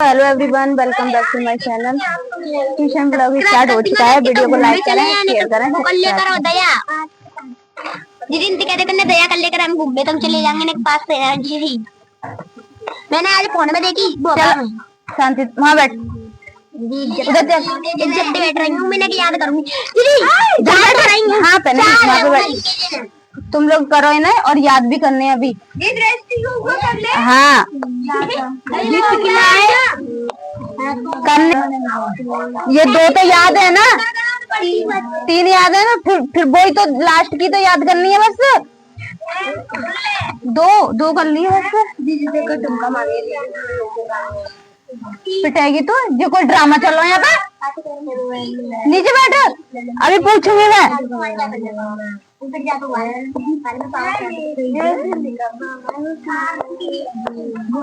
Hello everyone, welcome back to my channel. Tuition blog start हो चुका है। Video को लाइक करें, शेयर करें। दीदी कहते करने दया कर लेकर हम घूमने तक चले जाएंगे पास पे जी। मैंने आज फोन में देखी शांति वहाँ बैठ। उधर जब बैठ रही हूँ मैंने याद करूंगी दीदी। हाँ पहले वहाँ पे बैठ। तुम लोग करो ना और याद भी करने अभी। हाँ करने। ये दो तो याद है ना, 3 याद है ना, फिर वही तो लास्ट की तो याद करनी है बस। दो कर ली है बस। पिटाएगी तो जो कोई ड्रामा चल रहा है यहाँ पे। नीचे बैठ, अभी पूछूंगी मैं।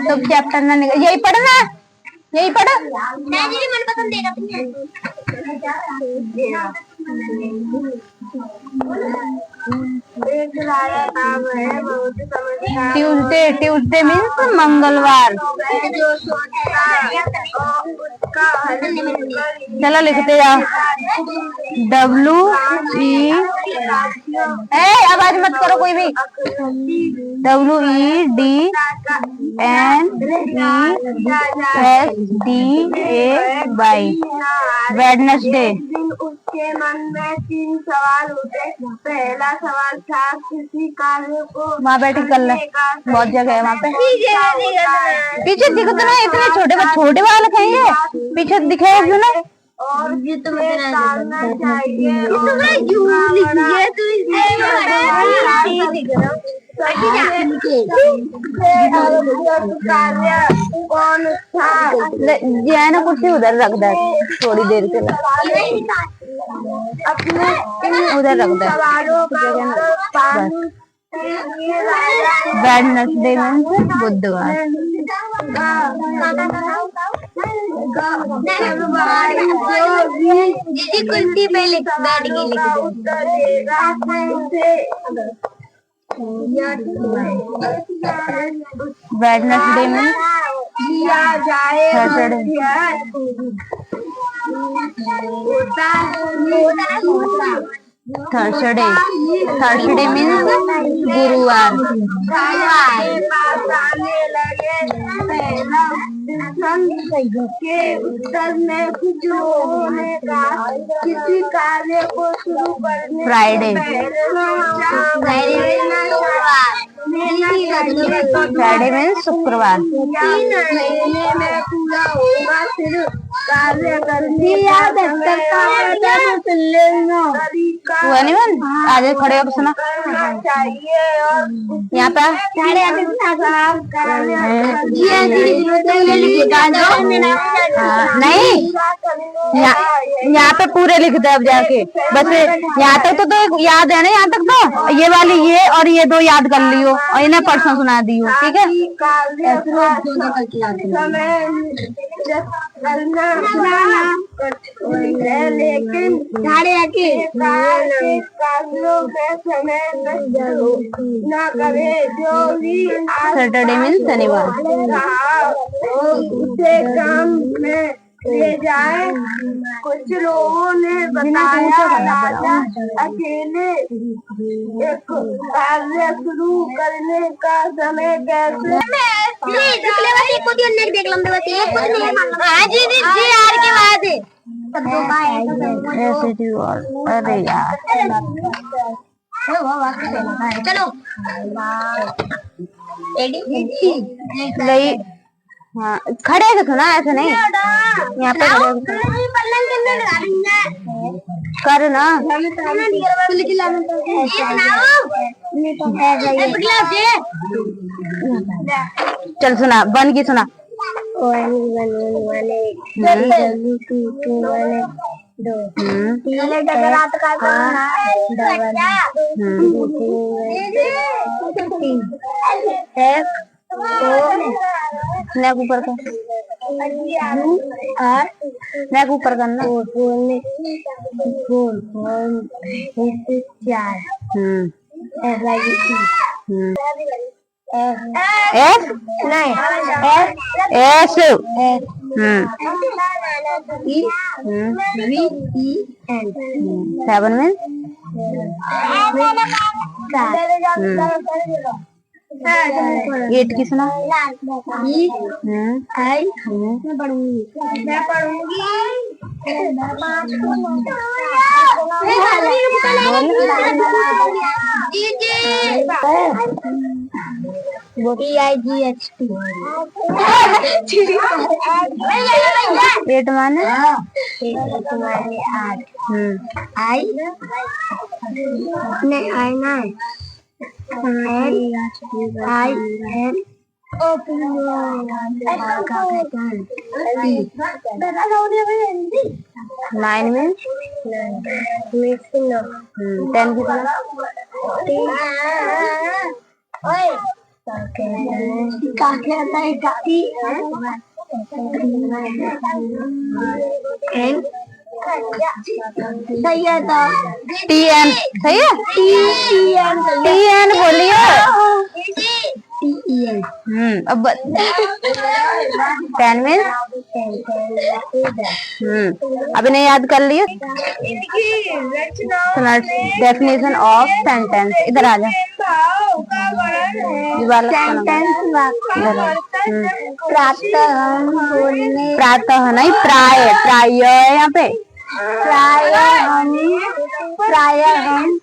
तो चैप्टर ना निकल, यही पढ़ना, यही पढ़। ट्यूसडे, ट्यूसडे मीन्स मंगलवार। चलो लिखते जाओ। WE, आवाज मत करो कोई भी। WEDNESDAY, Wednesday. उसके मन में 3 सवाल उठे। पहला सवाल था किसी कार्य को वहाँ बैठ कर ले, बहुत जगह है वहाँ पे। पीछे दिखो तो ना, इतने छोटे बालक हैं ये, पीछे दिखे क्यों ना। और ये तो डालना चाहिए। कार्य कौन था? ये है ना, कुर्सी उधर रख दे थोड़ी देर के लिए, अपने उधर रख दे। वेडनेसडे मीन्स बुधवार। दीदी कुर्सी पे बैठ के वेडनेसडे मीन्स दिया जाए थर्सडे। थर्सडे मीन्स गुरुवार। के उत्तर में कुछ लोगों ने कहा किसी कार्य को शुरू करने फ्राइडे। फ्राइडे मीन्स शुक्रवार। 3 महीने में पूरा होगा फिर कार्य करने हुआ नहीं मन। आज खड़े होकर सुना चाहिए। यहाँ पे नहीं, यहाँ पे पूरे लिख दे अब जाके। बस यहाँ तक तो याद है ना, यहाँ तक तो ये वाली ये और ये 2 याद कर लियो और इन्हें परसों सुना दियो, ठीक है। लेकिन न करे जो भी सैटरडे मीन्स शनिवार। उसे काम में ले जाए। कुछ लोगों ने बताया राजा अकेले एक कार्य शुरू करने का समय कैसे। अरे यार चलो नहीं। हाँ खड़े हो सुना, ऐसा नहीं। यहाँ पे कर ना। चल सुना, बन की सुना। नेक ऊपर का, नेक ऊपर करना। 4 4 ऐसा एस नहीं एस सेवन में एट की सुना आई मैं पढ़ूंगी EIGHT एट माने आई नहीं आई नहीं आई एन नाइन में टेन की सुना सही है तो टी एन सही है टी एन बोलिए अब टेन में अभी नहीं याद कर लिए डेफिनेशन ऑफ सेंटेंस इधर आ जा प्रातः नहीं प्राय है यहाँ पे प्राय हम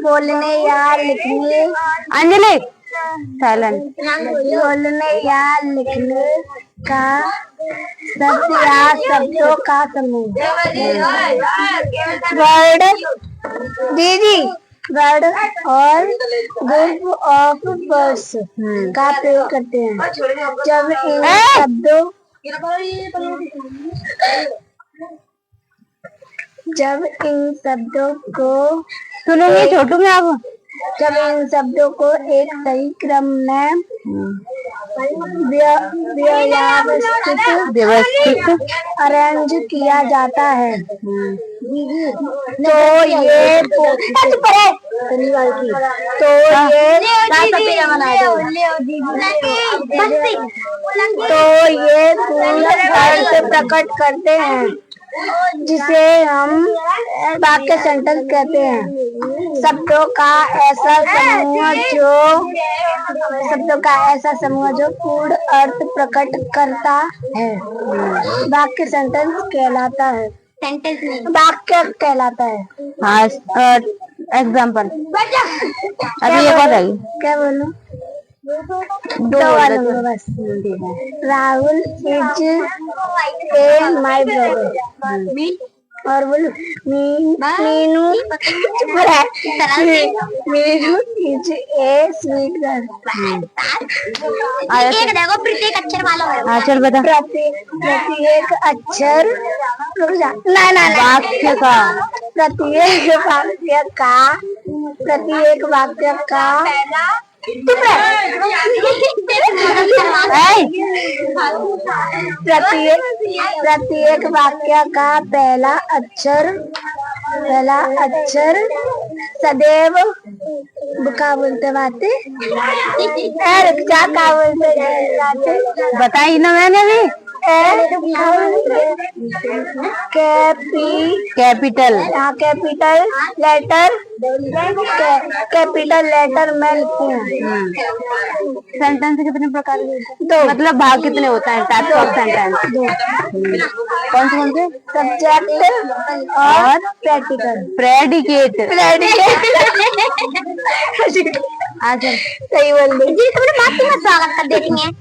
बोलने या लिखने अंजलि साइलेंट बोलने या लिखने का शब्द या शब्दों का समूह वर्ड दीदी वर्ड और ग्रुप ऑफ वर्ड्स का प्रयोग करते हैं जब इन शब्दों को सुनोगे छोटू में आप जब इन शब्दों को एक सही क्रम में व्यवस्थित अरेंज किया जाता है तो ये पूर्ण अर्थ प्रकट करते हैं जिसे हम वाक्य सेंटेंस कहते हैं। शब्दों का ऐसा समूह जो पूर्ण अर्थ प्रकट करता है वाक्य सेंटेंस कहलाता है। वाक्य कहलाता है। हाँ एग्जाम्पल अभी एक और रही क्या बोलूं दो बस Rahul is a my brother और बोलो Meenu is a sweet girl. एक देखो प्रत्येक अक्षर वाला हाँ चल बता प्रत्येक अक्षर वाक्य का प्रत्येक वाक्य का प्रत्येक वाक्य का पहला अक्षर सदैव क्या बोलते बातें क्या बोलते बताई ना मैंने भी कैपिटल लेटर में लिखती हूँ। सेंटेंस कितने प्रकार के दो मतलब भाग कितने होता है टाइप ऑफ सेंटेंस कौन से सब्जेक्ट और प्रेडिकेट सही बोल रही जी तुमने बात में स्वागत कर देती हैं।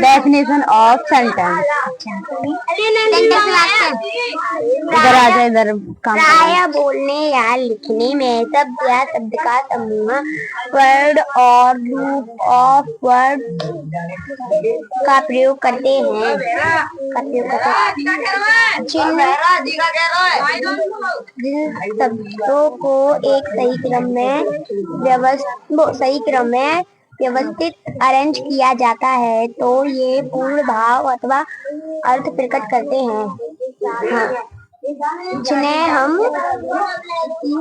डेफिनेशन ऑफ सेंटेंस इधर आ जाए इधर प्राय बोलने या लिखने में शब्द या शब्द का समूह वर्ड और ग्रुप ऑफ वर्ड का प्रयोग करते हैं जिन शब्दों को एक सही क्रम में व्यवस्थित अरेंज किया जाता है तो ये पूर्ण भाव अथवा अर्थ प्रकट करते हैं। हाँ। जिन्हें हम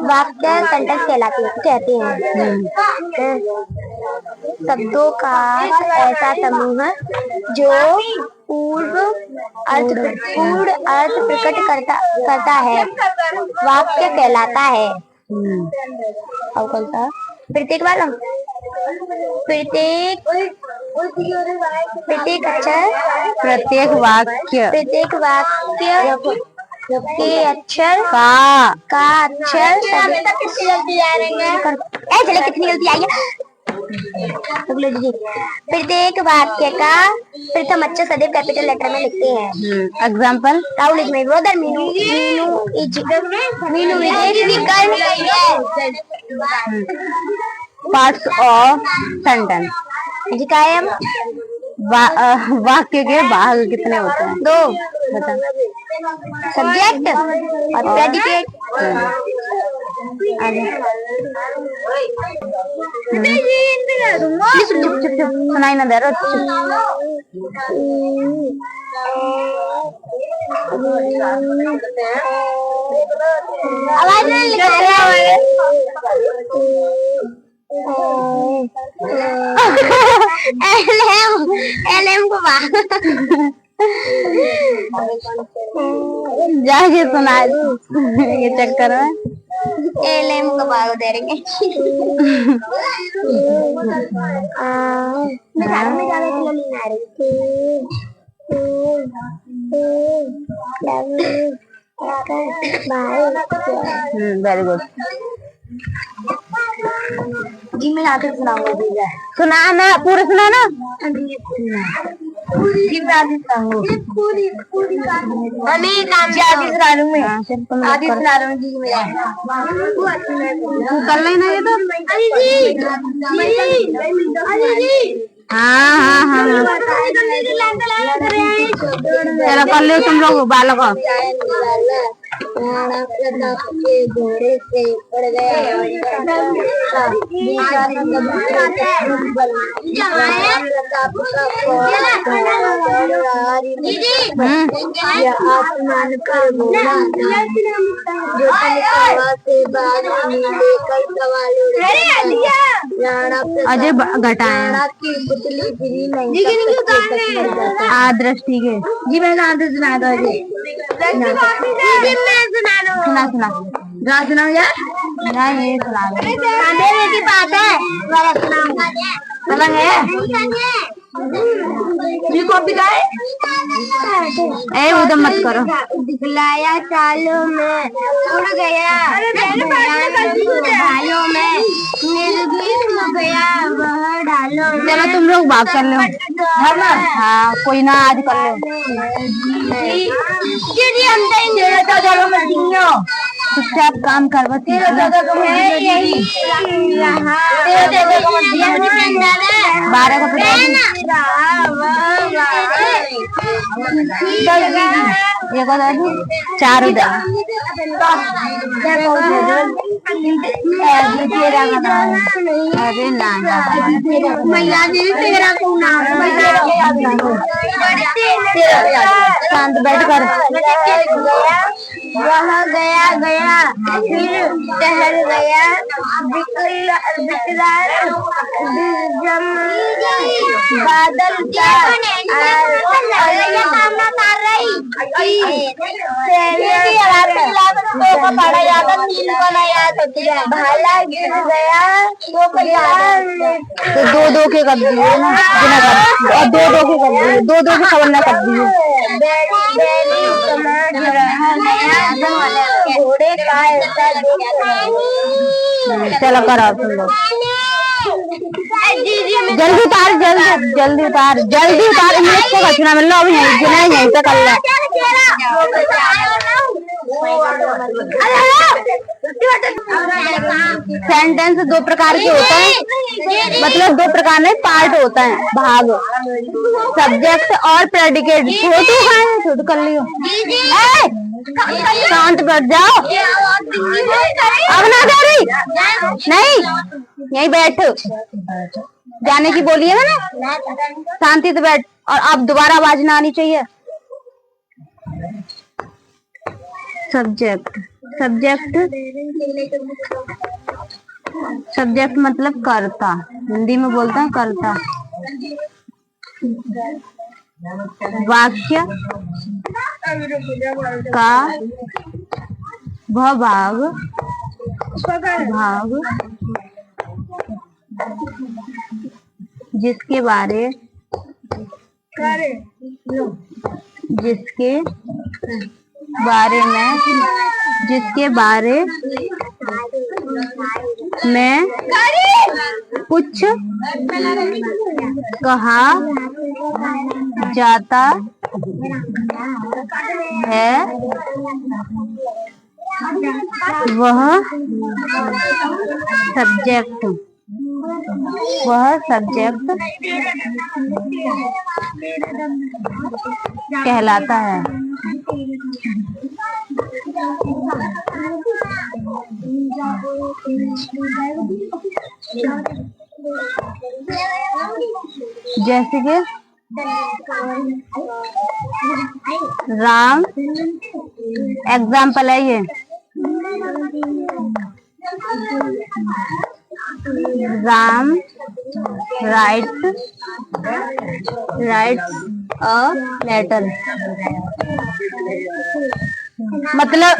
वाक्य सेंटेंस कहते हैं। शब्दों का ऐसा समूह जो पूर्ण अर्थ प्रकट करता है वाक्य कहलाता है। अब कौन सा? प्रत्येक वाला प्रत्येक अक्षर प्रत्येक वाक्य के अक्षर का अक्षर चले कितनी गलती आई है। प्रत्येक वाक्य का प्रथम अक्षर सदैव कैपिटल लेटर में लिखते हैं। Example Rahul is my brother, Meenu is parts of sentence. जी का है हम वाक्य के भाग कितने होते हैं? 2 बता। सब्जेक्ट और प्रेडिकेट। सुनाई ना दे रहा। आवाज नहीं निकल रहा है। एलएम को जाके सुना ये चक्कर में एलएम को भाग दे रहे वेरी गुड। जी मैं आकर सुनाऊंगा। सुनाना पूरा सुनाना। जी मैं आगे सुनाऊंगा। आगे सुना रहा हूँ जी मेरा। कर लेना ये तो। हाँ चलो कर लो तुम लोग बालक। घोड़े से पड़ गया आसमान पर घोड़ा अजय घटाया दृष्टि के। जी मैंने आदत सुना था जी। सुना सुना सुनाओ यार। नहीं ये सुना अंधेरे की बात है। पलंग है जी कॉपी का है। ए उधम मत करो। दिखलाया चालों में उड़ गया ढालों में निर्भीक हो गया वह ढालों में। चलो तुम लोग भाग कर लो। हाँ कोई ना आज कर लो। चुपचाप काम कर बस। बारह को चार उधर अरे ना शांत बैठ कर। वह गया फिर ठहर गया बादल क्या भाला गिर गया तो दो के कर दिए ना और दो के कर दिए। दो के खबर ना कर दिए। घोड़े का ऐसा चलो करो तुम लोग। जल्दी उतार जल्दी उतार इंग्लिश को बचना मिल लो। अभी यहीं पे कर लो। सेंटेंस दो प्रकार के होते हैं। मतलब दो प्रकार में पार्ट होता है भाग। सब्जेक्ट और प्रेडिकेट। छोटू कर लियो। शांत बैठ जाओ। अब ना जा रही नहीं यहीं बैठ। जाने की बोली है मैंने। शांति से बैठ और अब दोबारा आवाज ना आनी चाहिए। सब्जेक्ट सब्जेक्ट मतलब कर्ता, हिंदी में बोलते हैं कर्ता। वाक्य का भाग जिसके बारे में कुछ कहा जाता है वह सब्जेक्ट कहलाता है। जैसे कि राम, एग्जाम्पल है ये, राम राइट्स अ लेटर। मतलब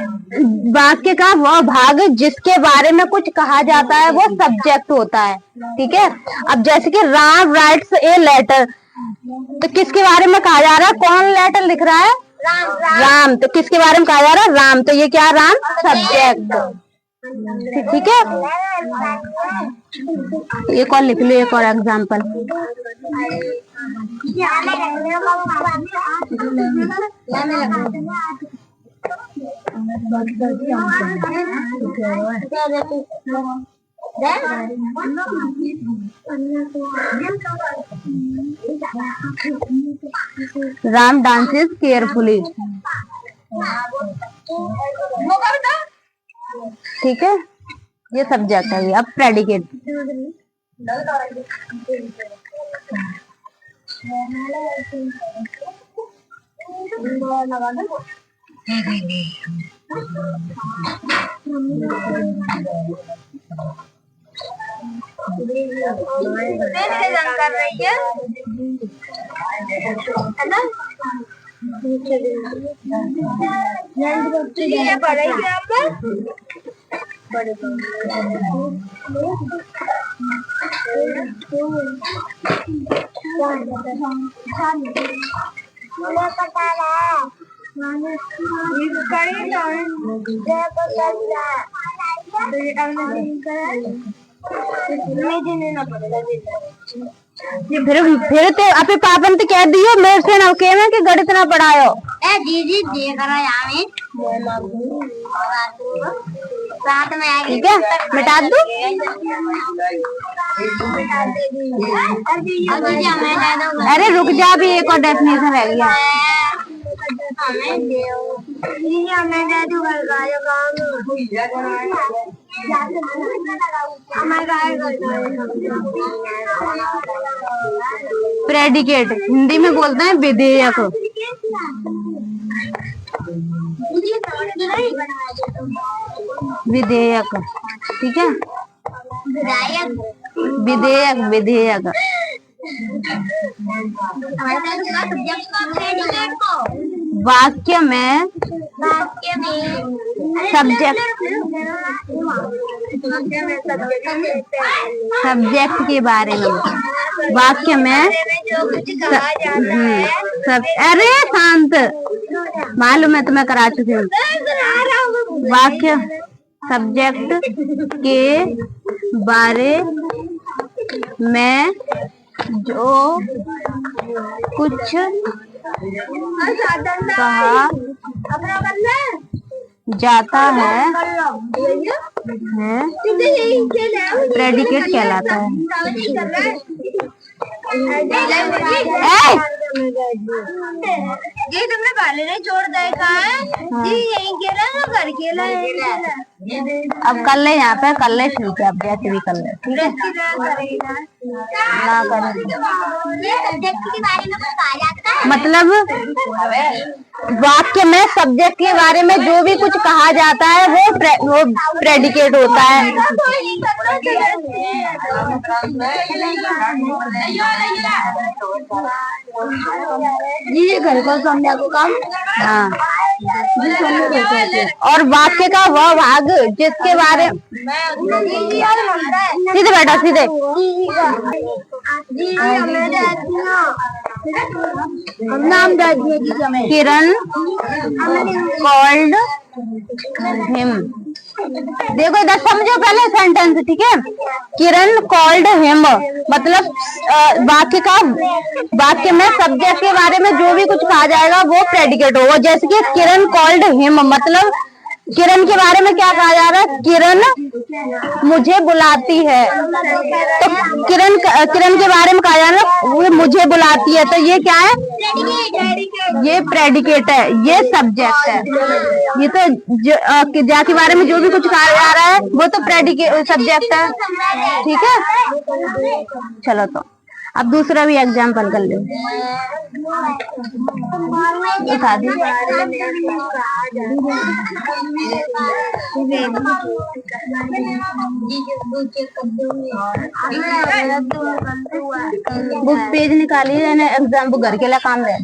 वाक्य का वह भाग जिसके बारे में कुछ कहा जाता है वो सब्जेक्ट होता है। ठीक है, अब जैसे कि राम राइट्स ए लेटर, तो किसके बारे में कहा जा रहा है? कौन लेटर लिख रहा है? राम। तो किसके बारे में कहा जा रहा है? राम। तो ये क्या? राम सब्जेक्ट। ठीक है, एक और लिख लो, एक और एग्जाम्पल। Ram dances carefully। ठीक है, ये सब्जेक्ट है। अब प्रेडिकेट। कर रही है ना? ये पढ़ेंगे आप बड़े फिर ते अपने पापन ते कह दियो मेरे से ना के में कि गणित ना पढ़ायो। ए दीदी देख रहा है साथ में आएगी। ठीक है, मिटा दूं? अरे रुक जा, अभी एक और डेफिनेशन रह गया। प्रेडिकेट हिंदी में बोलते हैं विधेयक। विधेयक, ठीक है, विधेयक विधेयक। वाक्य में सब्जेक्ट के बारे में, वाक्य में अरे शांत, मालूम है तुम्हें करा चुकी हूँ। वाक्य सब्जेक्ट के बारे में जो कुछ कहा जाता है प्रेडिकेट कहलाता है। जी तुमने पहले नहीं छोड़ देखा है? जी यही खेला ना, घर खेला है। अब कर ले, यहाँ पे कर ले, ठीक है, अब जैसे भी कर ले, ठीक है ना करें। ये सब्जेक्ट के बारे में कुछ कहा जाता है मतलब वाक्य में सब्जेक्ट के बारे में जो भी कुछ कहा जाता है वो प्रेडिकेट होता है। ये घर को संध्या को काम। हाँ, और वाक्य का वह भाग जिसके बारे सीधे बैठो सीधे। नाम दे दिए किरण कॉल्ड हिम। देखो इधर समझो पहले सेंटेंस, ठीक है। किरण कॉल्ड हिम मतलब वाक्य में सब्जेक्ट के बारे में जो भी कुछ कहा जाएगा वो प्रेडिकेट होगा। जैसे कि किरण कॉल्ड हिम मतलब किरण के बारे में क्या कहा जा रहा है, किरण मुझे बुलाती है। तो किरण के बारे में कहा जा रहा है वो मुझे बुलाती है, तो ये क्या है, ये प्रेडिकेट है, ये सब्जेक्ट है। ये तो के बारे में जो भी कुछ कहा जा रहा है वो तो प्रेडिकेट सब्जेक्ट है, ठीक है। चलो तो अब दूसरा भी एग्जाम्पल कर लो। उठा दी। बुक पेज निकालिए, एग्जाम बुक घर के लिए काम रहे।